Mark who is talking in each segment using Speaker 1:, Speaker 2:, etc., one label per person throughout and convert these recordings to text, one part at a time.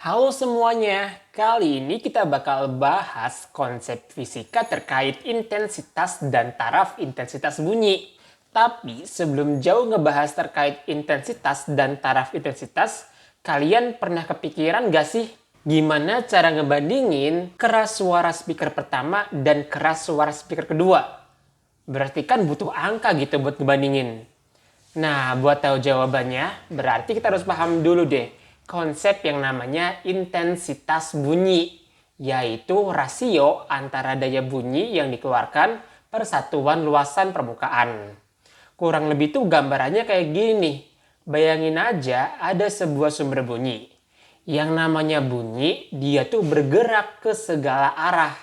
Speaker 1: Halo semuanya, kali ini kita bakal bahas konsep fisika terkait intensitas dan taraf intensitas bunyi. Tapi sebelum jauh ngebahas terkait intensitas dan taraf intensitas, kalian pernah kepikiran gak sih gimana cara ngebandingin keras suara speaker pertama dan keras suara speaker kedua? Berarti kan butuh angka gitu buat ngebandingin. Nah, buat tahu jawabannya, berarti kita harus paham dulu deh konsep yang namanya intensitas bunyi, yaitu rasio antara daya bunyi yang dikeluarkan per satuan luasan permukaan. Kurang lebih tuh gambarannya kayak gini. Bayangin aja ada sebuah sumber bunyi. Yang namanya bunyi, dia tuh bergerak ke segala arah.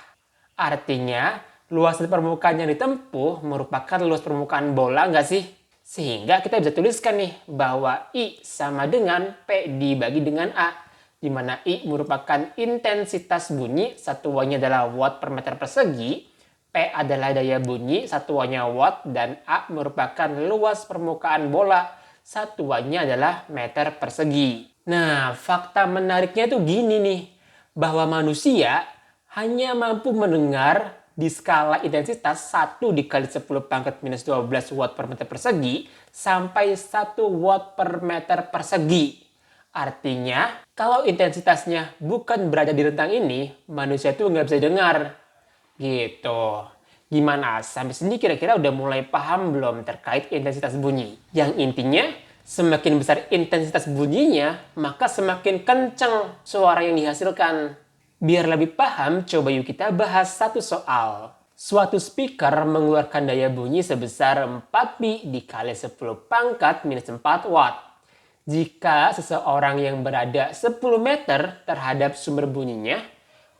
Speaker 1: Artinya, luasan permukaan yang ditempuh merupakan luas permukaan bola nggak sih? Sehingga kita bisa tuliskan nih bahwa I sama dengan P dibagi dengan A. Di mana I merupakan intensitas bunyi, satuannya adalah watt per meter persegi. P adalah daya bunyi, satuannya watt. Dan A merupakan luas permukaan bola, satuannya adalah meter persegi. Nah, fakta menariknya tuh gini nih. Bahwa manusia hanya mampu mendengar di skala intensitas 1 dikali 10 pangkat minus 12 watt per meter persegi sampai 1 watt per meter persegi. Artinya, kalau intensitasnya bukan berada di rentang ini, manusia tuh nggak bisa dengar. Gitu. Gimana? Sampai sini kira-kira udah mulai paham belum terkait intensitas bunyi? Yang intinya, semakin besar intensitas bunyinya, maka semakin kenceng suara yang dihasilkan. Biar lebih paham, coba yuk kita bahas satu soal. Suatu speaker mengeluarkan daya bunyi sebesar 4 pi dikali 10 pangkat minus 4 watt. Jika seseorang yang berada 10 meter terhadap sumber bunyinya,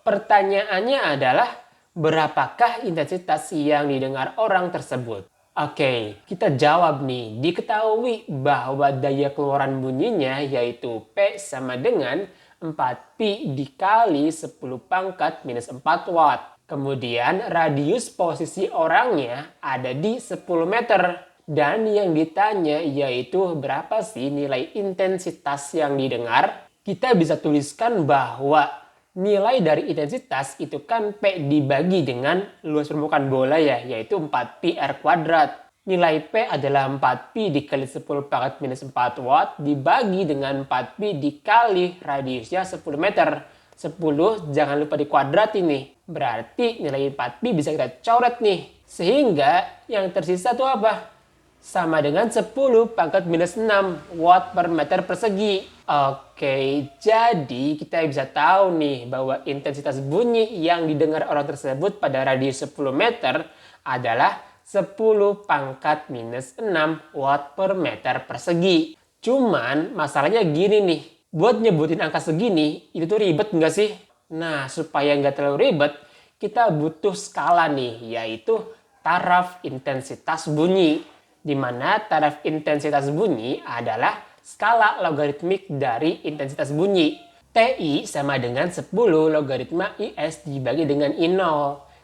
Speaker 1: pertanyaannya adalah berapakah intensitas yang didengar orang tersebut? Oke, kita jawab nih. Diketahui bahwa daya keluaran bunyinya yaitu P sama dengan 4 pi dikali 10 pangkat minus 4 watt. Kemudian radius posisi orangnya ada di 10 meter. Dan yang ditanya yaitu berapa sih nilai intensitas yang didengar? Kita bisa tuliskan bahwa nilai dari intensitas itu kan P dibagi dengan luas permukaan bola ya, yaitu 4 pi R kuadrat. Nilai P adalah 4 pi dikali 10 pangkat minus 4 watt dibagi dengan 4 pi dikali radiusnya 10 meter. 10 jangan lupa dikuadrat ini. Berarti nilai 4 pi bisa kita coret nih. Sehingga yang tersisa tuh apa? Sama dengan 10 pangkat minus 6 watt per meter persegi. Oke, jadi kita bisa tahu nih bahwa intensitas bunyi yang didengar orang tersebut pada radius 10 meter adalah 10 pangkat minus 6 watt per meter persegi. Cuman masalahnya gini nih, buat nyebutin angka segini itu tuh ribet nggak sih? Nah, supaya nggak terlalu ribet, kita butuh skala nih, yaitu taraf intensitas bunyi. Di mana taraf intensitas bunyi adalah skala logaritmik dari intensitas bunyi. TI sama dengan 10 logaritma IS dibagi dengan I0.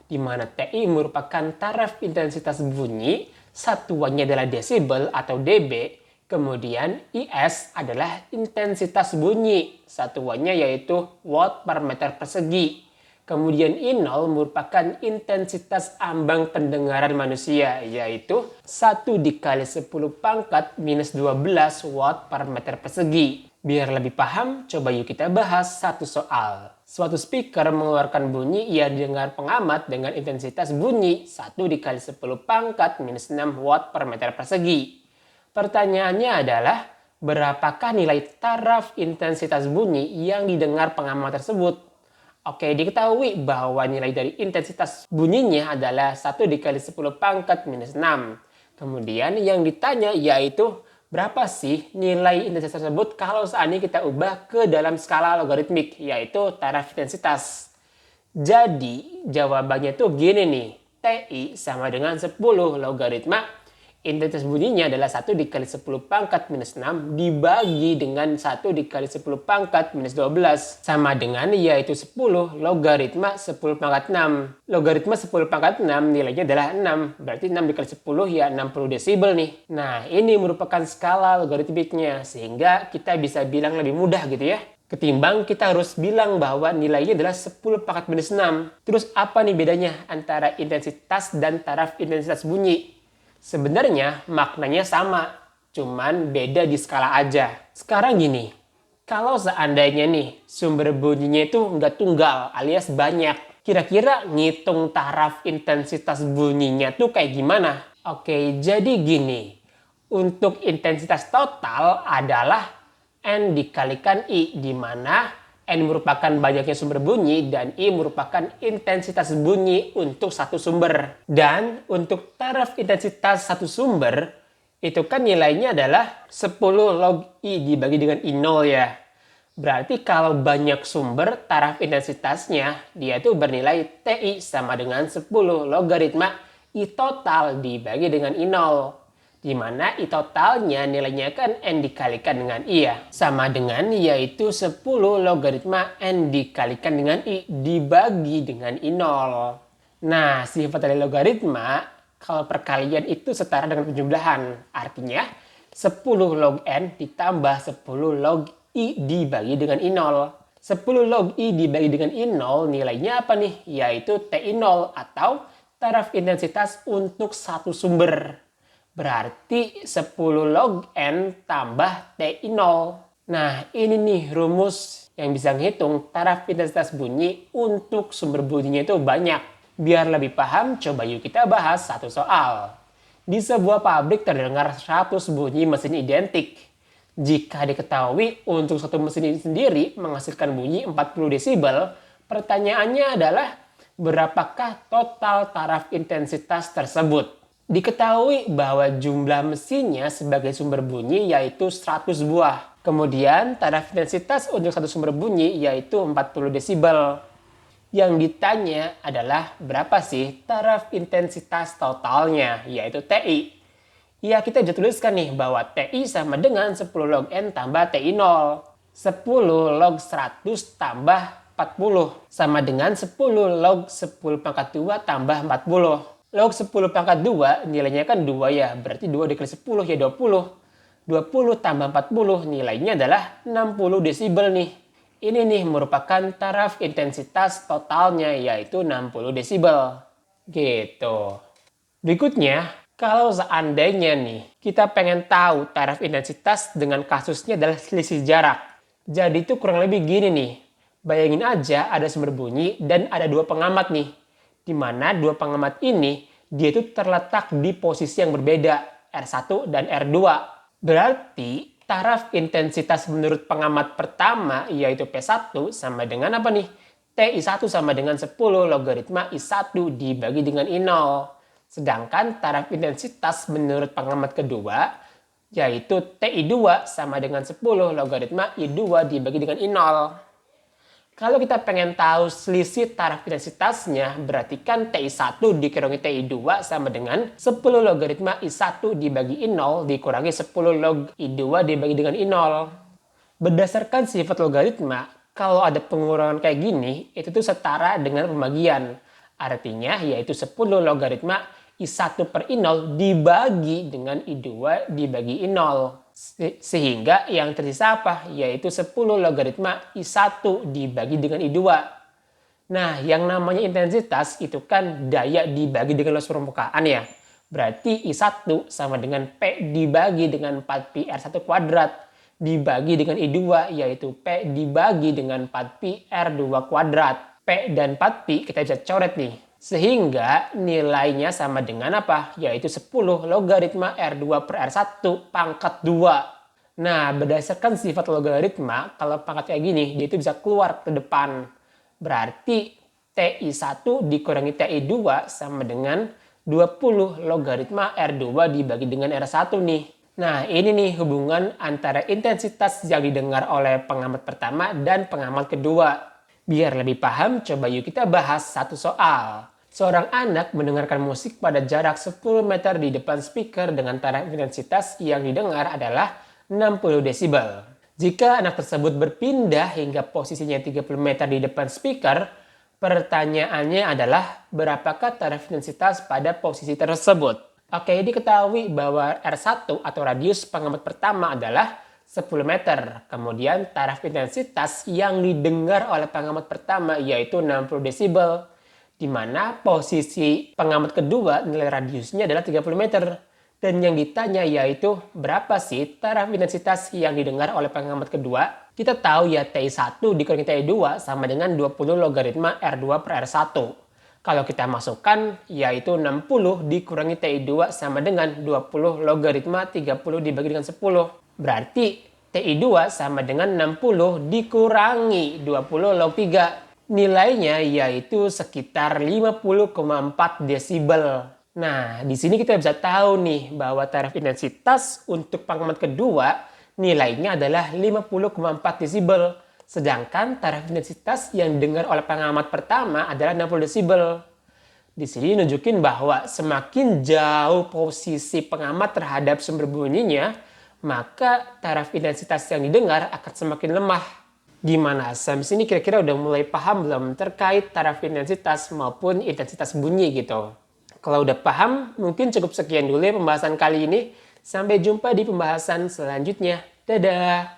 Speaker 1: Di mana TI merupakan taraf intensitas bunyi, satuannya adalah desibel atau dB, kemudian IS adalah intensitas bunyi, satuannya yaitu watt per meter persegi. Kemudian I0 merupakan intensitas ambang pendengaran manusia, yaitu 1 dikali 10 pangkat minus 12 watt per meter persegi. Biar lebih paham, coba yuk kita bahas satu soal. Suatu speaker mengeluarkan bunyi yang didengar pengamat dengan intensitas bunyi 1 dikali 10 pangkat minus 6 watt per meter persegi. Pertanyaannya adalah, berapakah nilai taraf intensitas bunyi yang didengar pengamat tersebut? Oke, diketahui bahwa nilai dari intensitas bunyinya adalah 1 dikali 10 pangkat minus 6. Kemudian yang ditanya yaitu berapa sih nilai intensitas tersebut kalau seandainya kita ubah ke dalam skala logaritmik, yaitu taraf intensitas. Jadi jawabannya tuh gini nih, TI sama dengan 10 logaritma intensitas bunyinya adalah 1 dikali 10 pangkat minus 6 dibagi dengan 1 dikali 10 pangkat minus 12. Sama dengan yaitu 10 logaritma 10 pangkat 6. Logaritma 10 pangkat 6 nilainya adalah 6. Berarti 6 dikali 10 ya 60 desibel nih. Nah, ini merupakan skala logaritmiknya. Sehingga kita bisa bilang lebih mudah gitu ya. Ketimbang kita harus bilang bahwa nilainya adalah 10 pangkat minus 6. Terus apa nih bedanya antara intensitas dan taraf intensitas bunyi? Sebenarnya maknanya sama, cuman beda di skala aja. Sekarang gini, kalau seandainya nih sumber bunyinya itu nggak tunggal alias banyak, kira-kira ngitung taraf intensitas bunyinya tuh kayak gimana? Oke, jadi gini. Untuk intensitas total adalah N dikalikan I, di mana N merupakan banyaknya sumber bunyi dan I merupakan intensitas bunyi untuk satu sumber. Dan untuk taraf intensitas satu sumber, itu kan nilainya adalah 10 log I dibagi dengan I0 ya. Berarti kalau banyak sumber, taraf intensitasnya dia itu bernilai TI sama dengan 10 logaritma I total dibagi dengan I0. Di mana I totalnya nilainya kan N dikalikan dengan I ya. Sama dengan yaitu 10 logaritma N dikalikan dengan I dibagi dengan I0. Nah, sifat dari logaritma kalau perkalian itu setara dengan penjumlahan. Artinya 10 log N ditambah 10 log I dibagi dengan I0. 10 log I dibagi dengan I0 nilainya apa nih? Yaitu TI0 atau taraf intensitas untuk satu sumber. Berarti 10 log N tambah TI0. Nah, ini nih rumus yang bisa menghitung taraf intensitas bunyi untuk sumber bunyinya itu banyak. Biar lebih paham, coba yuk kita bahas satu soal. Di sebuah pabrik terdengar 100 bunyi mesin identik. Jika diketahui untuk satu mesin ini sendiri menghasilkan bunyi 40 desibel, pertanyaannya adalah berapakah total taraf intensitas tersebut? Diketahui bahwa jumlah mesinnya sebagai sumber bunyi yaitu 100 buah. Kemudian taraf intensitas untuk satu sumber bunyi yaitu 40 desibel. Yang ditanya adalah berapa sih taraf intensitas totalnya yaitu TI. Ya, kita bisa tuliskan nih bahwa TI sama dengan 10 log N tambah TI0. 10 log 100 tambah 40 sama dengan 10 log 10 pangkat 2 tambah 40. Log 10 pangkat 2 nilainya kan 2 ya, berarti 2 dikali 10 ya 20. 20 tambah 40 nilainya adalah 60 desibel nih. Ini nih merupakan taraf intensitas totalnya yaitu 60 desibel. Gitu. Berikutnya, kalau seandainya nih kita pengen tahu taraf intensitas dengan kasusnya adalah selisih jarak. Jadi itu kurang lebih gini nih. Bayangin aja ada sumber bunyi dan ada dua pengamat nih. Di mana dua pengamat ini dia itu terletak di posisi yang berbeda, R1 dan R2. Berarti taraf intensitas menurut pengamat pertama yaitu P1 sama dengan apa nih? TI1 sama dengan 10 logaritma I1 dibagi dengan I0. Sedangkan taraf intensitas menurut pengamat kedua yaitu TI2 sama dengan 10 logaritma I2 dibagi dengan I0. Kalau kita pengen tahu selisih taraf intensitasnya, berarti kan TI1 dikurangi TI2 sama dengan 10 logaritma I1 dibagi I0 dikurangi 10 log I2 dibagi dengan I0. Berdasarkan sifat logaritma, kalau ada pengurangan kayak gini, itu tuh setara dengan pembagian. Artinya yaitu 10 logaritma I1 per I0 dibagi dengan I2 dibagi I0. Sehingga yang tersisa apa? Yaitu 10 logaritma I1 dibagi dengan I2. Nah, yang namanya intensitas itu kan daya dibagi dengan luas permukaan ya. Berarti I1 sama dengan P dibagi dengan 4pi R1 kuadrat dibagi dengan I2 yaitu P dibagi dengan 4pi R2 kuadrat. P dan 4pi kita bisa coret nih. Sehingga nilainya sama dengan apa? Yaitu 10 logaritma R2 per R1 pangkat 2. Nah, berdasarkan sifat logaritma, kalau pangkat kayak gini, dia itu bisa keluar ke depan. Berarti TI1 dikurangi TI2 sama dengan 20 logaritma R2 dibagi dengan R1 nih. Nah, ini nih hubungan antara intensitas yang didengar oleh pengamat pertama dan pengamat kedua. Biar lebih paham, coba yuk kita bahas satu soal. Seorang anak mendengarkan musik pada jarak 10 meter di depan speaker dengan taraf intensitas yang didengar adalah 60 desibel. Jika anak tersebut berpindah hingga posisinya 30 meter di depan speaker, pertanyaannya adalah berapakah taraf intensitas pada posisi tersebut? Oke, diketahui bahwa R1 atau radius pengamat pertama adalah 10 meter. Kemudian taraf intensitas yang didengar oleh pengamat pertama yaitu 60 desibel. Di mana posisi pengamat kedua nilai radiusnya adalah 30 meter. Dan yang ditanya yaitu berapa sih taraf intensitas yang didengar oleh pengamat kedua? Kita tahu ya TI1 dikurangi TI2 sama dengan 20 logaritma R2 per R1. Kalau kita masukkan yaitu 60 dikurangi TI2 sama dengan 20 logaritma 30 dibagi dengan 10. Berarti TI2 sama dengan 60 dikurangi 20 log 3. Nilainya yaitu sekitar 50,4 desibel. Nah, di sini kita bisa tahu nih bahwa taraf intensitas untuk pengamat kedua nilainya adalah 50,4 desibel. Sedangkan taraf intensitas yang didengar oleh pengamat pertama adalah 60 desibel. Di sini nunjukin bahwa semakin jauh posisi pengamat terhadap sumber bunyinya, maka taraf intensitas yang didengar akan semakin lemah. Gimana? Sampai sini kira-kira udah mulai paham belum terkait taraf intensitas maupun intensitas bunyi gitu? Kalau udah paham, mungkin cukup sekian dulu ya pembahasan kali ini. Sampai jumpa di pembahasan selanjutnya. Dadah!